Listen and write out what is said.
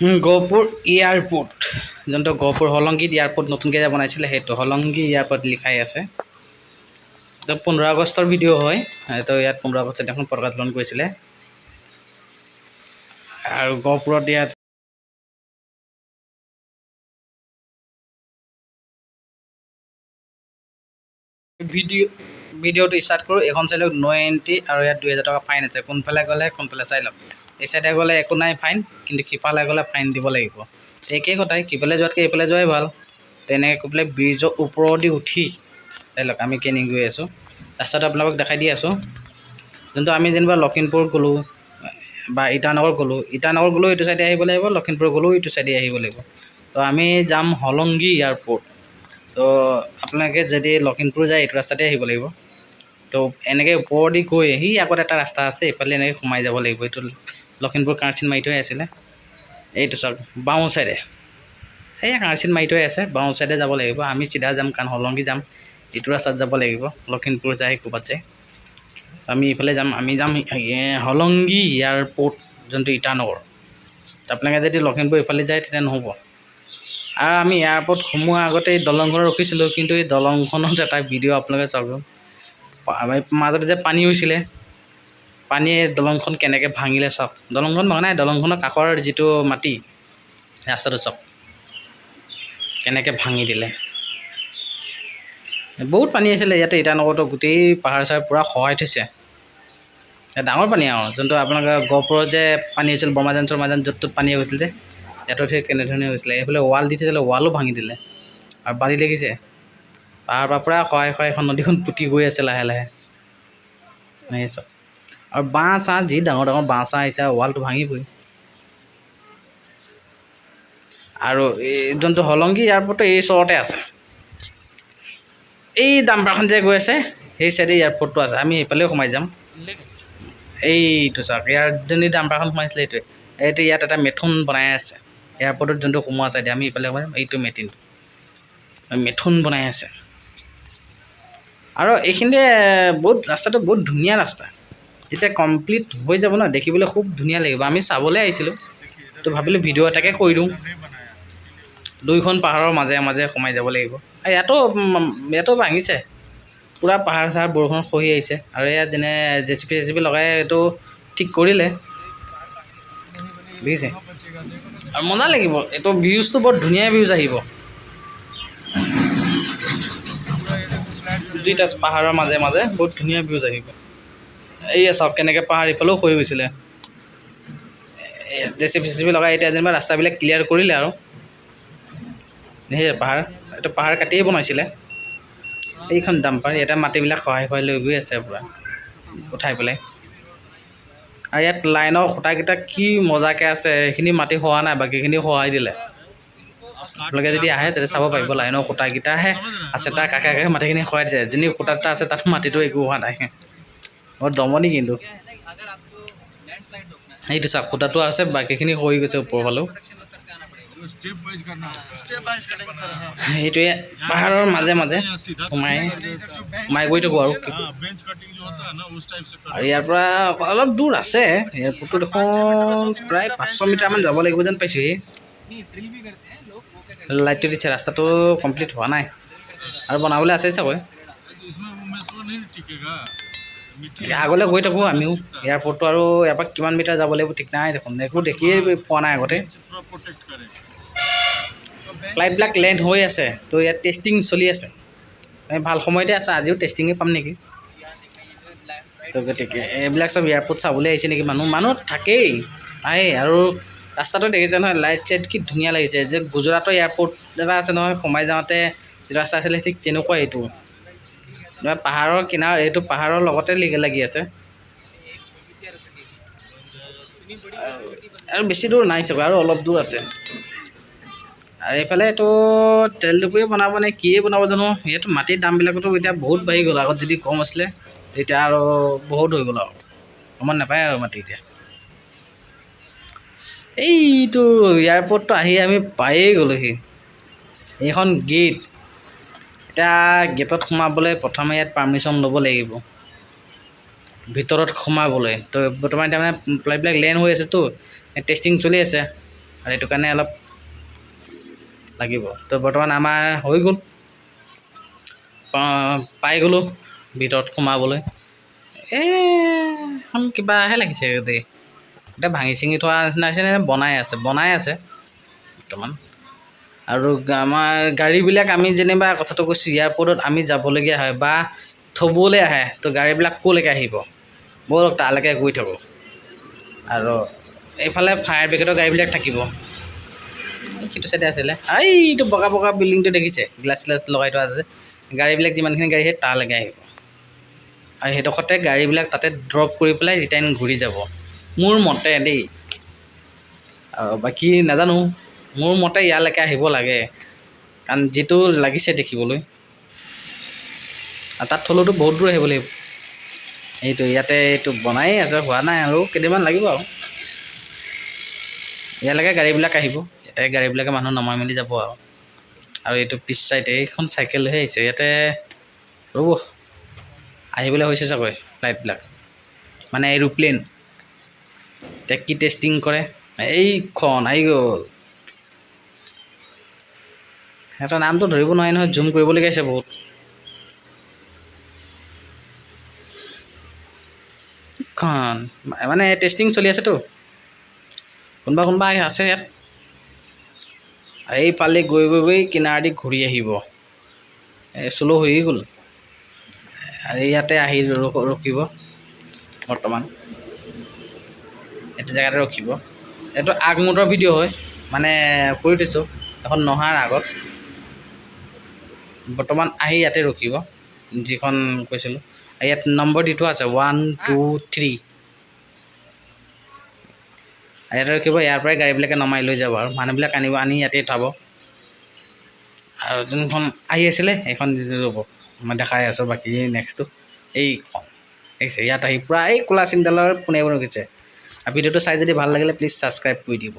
Gohpur airport যোনটো Gohpur হলংগীত airport নতুনকৈ যে বনাইছিলে সেইটো হলংগি এয়াৰপোৰ্ট লিখাই আছে। তো 15 আগষ্টৰ ভিডিঅ' হয়। তো ইয়াত 15 আগষ্টত এখন পতাকা উত্তোলন কৰিছিলে আৰু গহপুৰত ইয়াত ভিডিঅ'টো ষ্টাৰ্ট কৰোঁ। এখন চাই লওক 9 এণ্ট্ৰি আৰু ইয়াত 2000 টকা ফাইন আছে। কোনফালে গ'লে কোনফালে চাই লওক। এই চাইডে গ'লে একো নাই ফাইন, কিন্তু সিফালে গ'লে ফাইন দিব লাগিব। একেই কথাই, সিফালে যোৱাতকৈ এইফালে যোৱাই ভাল। তেনেকৈ কৈ পেলাই ব্ৰিজৰ ওপৰেদি উঠি চাই লওক আমি কেনি গৈ আছোঁ। ৰাস্তাটো আপোনালোকক দেখাই দি আছোঁ। যোনটো আমি যেনিবা লখিমপুৰ গ'লোঁ বা ইটানগৰ গ'লোঁ এইটো চাইডে আহিব লাগিব, লখিমপুৰ গ'লোঁ এইটো চাইডে আহিব লাগিব। তো আমি যাম হলংগি এয়াৰপোৰ্ট। তো আপোনালোকে যদি লখিমপুৰ যায় এইটো ৰাস্তাতে আহিব লাগিব। তো এনেকৈ ওপৰেদি গৈ আহি আগত এটা ৰাস্তা আছে, এইফালে এনেকৈ সোমাই যাব লাগিব। এইটো লখিমপুৰ কাৰ্চিন মাৰি থৈ আছিলে। এইটো চাওক বাওঁ চাইডে সেয়া কাৰ্চিন মাৰি থৈ আছে, বাওঁ চাইডে যাব লাগিব। আমি চিধা যাম কাৰণ হলংগি যাম, এইটো ৰাস্তাত যাব লাগিব। লখিমপুৰ যায় ক'ৰবাত যায়, আমি এইফালে যাম। আমি যাম হলংগি এয়াৰপোৰ্ট যোনটো ইটানগৰ। আপোনালোকে যদি লখিমপুৰ এইফালে যায় তেতিয়া নহ'ব। আৰু আমি এয়াৰপোৰ্ট সোমোৱাৰ আগতে এই দলংখনত ৰখিছিলোঁ, কিন্তু এই দলংখনত এটা ভিডিঅ' আপোনালোকে চাওক। মাজতে যে পানী হৈছিলে, পানীয়ে দলংখন কেনেকৈ ভাঙিলে চাওক। দলংখন ভঙা নাই, দলংখনৰ কাষৰ যিটো মাটি ৰাস্তাটো চাওক কেনেকৈ ভাঙি দিলে। বহুত পানী আছিলে ইয়াতে ইটানগৰতো, গোটেই পাহাৰ চাহাৰ পূৰা খহাই থৈছে। ডাঙৰ পানী আৰু যোনটো আপোনালোকৰ গহপুৰত যে পানী হৈছিল, ব্ৰহ্মাজান য'ত পানী হৈছিল যে ইয়াতো ঠিক কেনেধৰণে হৈছিলে। এইফালে ৱাল দি থৈছিলে, ৱালো ভাঙি দিলে। আৰু বালি লাগিছে, পাহাৰৰ পৰা পূৰা খহাই এখন নদীখন পুতি গৈ আছে লাহে লাহে। এই চাওক, আৰু বাঁহ চাহ যি ডাঙৰ ডাঙৰ বাঁহ চাহ আহিছে, ৱালটো ভাঙিবই। আৰু এই যোনটো হলংগি এয়াৰপোৰ্টটো এই ওচৰতে আছে। এই ডাম্পাৰখন যে গৈ আছে সেই চাইডে এয়াৰপোৰ্টটো আছে। আমি সেইফালেও সোমাই যাম। এইটো চাওক, ইয়াৰ যোনটো ডাম্পাৰখন সোমাইছিলে এইটো ইয়াত এটা মেথুন বনাই আছে এয়াৰপোৰ্টত যোনটো সোমোৱা চাইডে। আমি এইফালে সোমাই যাম। এইটো মেথুন বনাই আছে। আৰু এইখিনিতে ৰাস্তাটো বহুত ধুনীয়া ৰাস্তা। যেতিয়া কমপ্লিট হৈ যাব ন, দেখিবলৈ খুব ধুনীয়া লাগিব। আমি চাবলৈ আহিছিলোঁ, তো ভাবিলোঁ ভিডিঅ' এটাকে কৰি দিওঁ। দুইখন পাহাৰৰ মাজে মাজে সোমাই যাব লাগিব। ইয়াতো ভাঙিছে পূৰা, পাহাৰ চাহাৰ বৰষুণ খহি আহিছে। আৰু ইয়াত যেনে জেচিপি লগাই এইটো ঠিক কৰিলে, দেখিছে। আৰু মজা লাগিব, এইটো ভিউজটো বৰ ধুনীয়া ভিউজ আহিব। দুইটা পাহাৰৰ মাজে মাজে বহুত ধুনীয়া ভিউজ আহিব। এইয়া চাওক কেনেকৈ পাহাৰ ইফালেও খহি গৈছিলে। জেচিপি লগাই এতিয়া যেনিবা ৰাস্তাবিলাক ক্লিয়াৰ কৰিলে। আৰু সেই এইটো পাহাৰ কাটিয়ে বনাইছিলে। এইখন ডাম্পাৰ ইয়াতে মাটিবিলাক খহাই লৈ গৈ আছে পূৰা উঠাই পেলাই। আৰু ইয়াত লাইনৰ খুঁটাকেইটা কি মজাকৈ আছে। সেইখিনি মাটি খোৱা নাই, বাকীখিনি খহাই দিলে। আপোনালোকে যদি আহে তেতিয়া চাব পাৰিব, লাইনৰ খুঁটাকেইটাহে আছে, তাৰ কাষে কাষে মাটিখিনি খহাই দিছে। যোনি খুঁটা এটা আছে তাত মাটিটো একো হোৱা নাই। বৰ দমনি কিন্তু। এইটো চাওক, খুঁটাটো আছে, বাকীখিনি খহি গৈছে ওপৰৰ ফালেও। সেইটোৱে পাহাৰৰ মাজে মাজে সোমাই গৈ থাকোঁ। আৰু ইয়াৰ পৰা অলপ দূৰ আছে এয়াৰপোৰ্টটো, দেখোন প্ৰায় 500 মিটাৰমান যাব লাগিব যেন পাইছোঁহি। লাইটটো দিছে, ৰাস্তাটো কমপ্লিট হোৱা নাই আৰু বনাবলৈ আছে চাগৈ। আগলৈ গৈ থাকোঁ আমিও এয়াৰপোৰ্টটো। আৰু ইয়াৰ পৰা কিমান মিটাৰ যাব লাগিব ঠিক নাই দেখোন, একো দেখিয়ে পোৱা নাই আগতে। ফ্লাইটবিলাক লেণ্ড হৈ আছে, তো ইয়াত টেষ্টিং চলি আছে। ভাল সময়তে আছে, আজিও টেষ্টিঙে পাম নেকি। তো গতিকে এইবিলাক চব এয়াৰপোৰ্ট চাবলৈ আহিছে নেকি মানুহ থাকেই আহে। আৰু ৰাস্তাটো দেখিছে নহয়, লাইট চাইট কি ধুনীয়া লাগিছে। যে গুজৰাটৰ এয়াৰপোৰ্ট এটা আছে নহয়, সোমাই যাওঁতে যি ৰাস্তা আছিলে ঠিক তেনেকুৱা এইটো। পাহাৰৰ কিনাৰ, এইটো পাহাৰৰ লগতে লাগি আছে। আৰু বেছি দূৰ নাই চাগৈ, আৰু অলপ দূৰ আছে। আৰু এইফালে এইটো তেল ডিপুৱে বনাব নে কিয়ে বনাব জানো। ইয়াতো মাটিৰ দামবিলাকতো এতিয়া বহুত বাঢ়ি গ'ল। আগত যদি কম আছিলে এতিয়া আৰু বহুত হৈ গ'ল। আৰু কমত নাপায় আৰু মাটি এতিয়া। এইটো এয়াৰপোৰ্টটো আহি আমি পায়েই গ'লোহি। এইখন গেট। এতিয়া গেটত সোমাবলৈ প্ৰথমে ইয়াত পাৰ্মিশ্যন ল'ব লাগিব ভিতৰত সোমাবলৈ। তো বৰ্তমান এতিয়া মানে ফ্লাইটবিলাক লেণ্ড হৈ আছেতো, টেষ্টিং চলি আছে। আৰু এইটো কাৰণে অলপ লাগিব। তো বৰ্তমান আমাৰ হৈ গ'ল, পাই গ'লোঁ ভিতৰত সোমাবলৈ। এখন কিবাহে লাগিছে দেই, এতিয়া ভাঙি চিঙি থোৱা নিচিনা হৈছে নে বনাই আছে বৰ্তমান। আৰু আমাৰ গাড়ীবিলাক আমি যেনিবা কথাটো কৈছোঁ, এয়াৰপৰ্টত আমি যাবলগীয়া হয় বা থ'বলৈ আহে, তো গাড়ীবিলাক ক'লৈকে আহিব, ব'লক তালৈকে গৈ থাকোঁ। আৰু এইফালে ফায়াৰ ব্ৰিগেডৰ গাড়ীবিলাক থাকিব, সেইটো চাইডে আছিলে। এইটো বগা বগা বিল্ডিংটো দেখিছে, গ্লাছ লগাই থোৱা আছে, গাড়ীবিলাক যিমানখিনি গাড়ী আহে তালৈকে আহিব। আৰু সেইডোখৰতে গাড়ীবিলাক তাতে ড্ৰপ কৰি পেলাই ৰিটাৰ্ণ ঘূৰি যাব, মোৰ মতে দেই। আৰু বাকী নাজানো, মোৰ মতে ইয়ালৈকে আহিব লাগে, কাৰণ যিটো লাগিছে দেখিবলৈ। আৰু তাত থ'লেতো বহুত দূৰ আহিব লাগিব। ইয়াতে এইটো বনায়েই আছে, হোৱা নাই আৰু কেইদিনমান লাগিব আৰু। ইয়ালৈকে গাড়ীবিলাক আহিব, ইয়াতে গাড়ীবিলাকে মানুহ নমাই মেলি যাব আৰু এইটো পিছ চাইডে এইখন চাইকেল লৈহে আহিছে, ইয়াতে ৰ'ব আহিবলৈ হৈছে চাগৈ ফ্লাইটবিলাক, মানে এৰোপ্লেন। এতিয়া কি টেষ্টিং কৰে, এইখন আহি গ'ল। সিহঁতৰ নামটো ধৰিব নোৱাৰি নহয়, জুম কৰিবলগীয়া হৈছে বহুত। এইখন মানে টেষ্টিং চলি আছেতো, কোনোবা আছে ইয়াত। এইফালে গৈ কিনাৰেদি ঘূৰি আহিব, শ্ল' হৈ গ'ল। আৰু ইয়াতে আহি ৰখিব বৰ্তমান, এইটো জেগাতে ৰখিব। এইটো আগমুঠৰ ভিডিঅ' হয়, মানে কৰি থৈছোঁ এখন নহাৰ আগত। বৰ্তমান আহি ইয়াতে ৰখিব, যিখন কৈছিলোঁ। ইয়াত নম্বৰ দি থোৱা আছে 1 2 3, ইয়াতে ৰখিব। ইয়াৰ পৰাই গাড়ীবিলাকে নমাই লৈ যাব আৰু মানুহবিলাক আনি ইয়াতে উঠাব। আৰু যোনখন আহি আছিলে সেইখন ৰ'ব মই দেখাই আছোঁ। বাকী নেক্সটটো এইখন দেখিছে, ইয়াত আহি পূৰা এই ক'লা চিনডালৰ পোনে পোনে ৰখিছে। আৰু ভিডিঅ'টো চাই যদি ভাল লাগিলে প্লিজ ছাবস্ক্ৰাইব কৰি দিব।